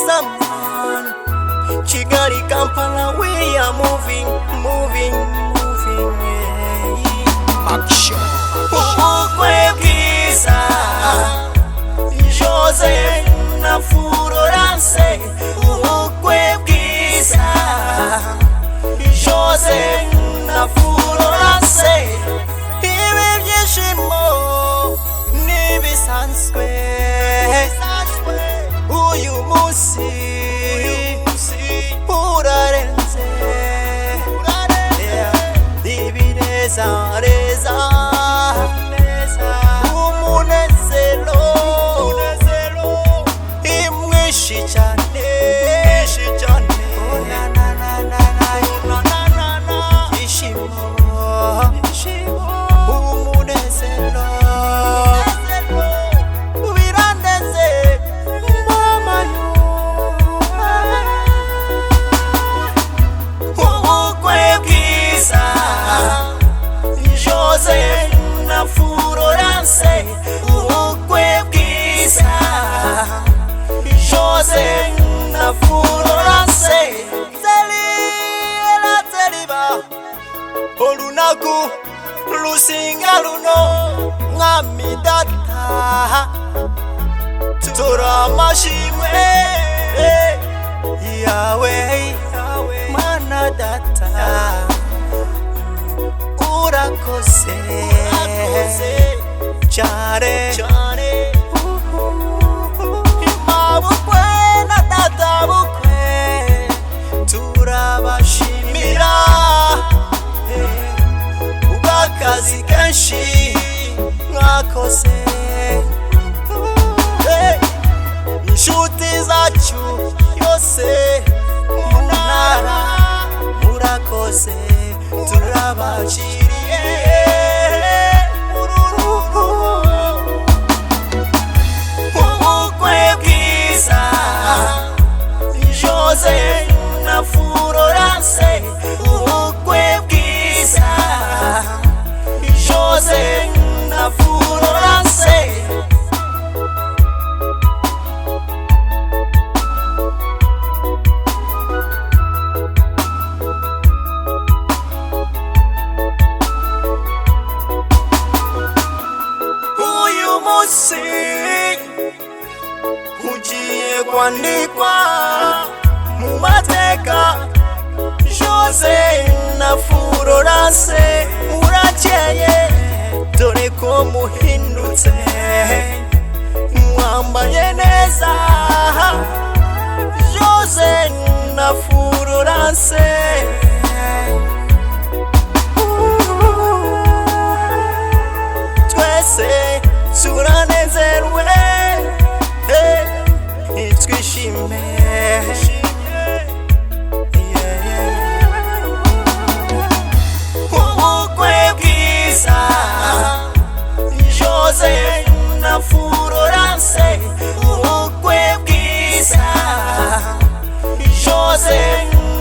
bwiza man. Kigali, Kampala, we are moving, yeah. Action. Ubukwe bwiza, Jose na Florence. Ubukwe bwiza, Jose na Florence. Ibi byishimo nibisanzwe, uyu munsi urarenze, ibineza umunezero imwishi cyane, ishimo umunezero birandeze mama yo. Ubukwe bwiza, Jose na Florence. Ubukwe bwiza, Jose na Florence. Teriba olunaku lusinga luno mwami data, tora amashimwe yawe mana data, urakoze cyane. Mabukwe na data bukwe turabashimira, ubw'akazi kenshi mwakoze, inshuti zacu yose mu ntara murakoze, turabakiriye. Ubukwe bwiza, Jose na Florence. Ubukwe bwiza, Jose na Florence. Uyu munsi ugiye kwandikwa mu mateka, Jose na Florence murakeye, dore ko muhindutse, mwambaye neza, Jose na Florence. Twese turanezerwe, twishime. Ubukwe bwiza, Jose na Florence. Ubukwe bwiza, Jose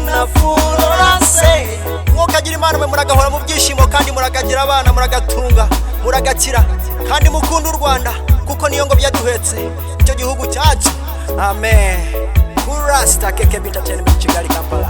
na Florence. Mwokagira Imana mwe muragahora mu byishimo, kandi muragagira abana muragatunga, muragakira, kandi mukunda u Rwanda kuko niyo ngo byaduhetse icyo gihugu cyacu. Amen. Cool Raster, KK Entertainment, Kigali, Kampala.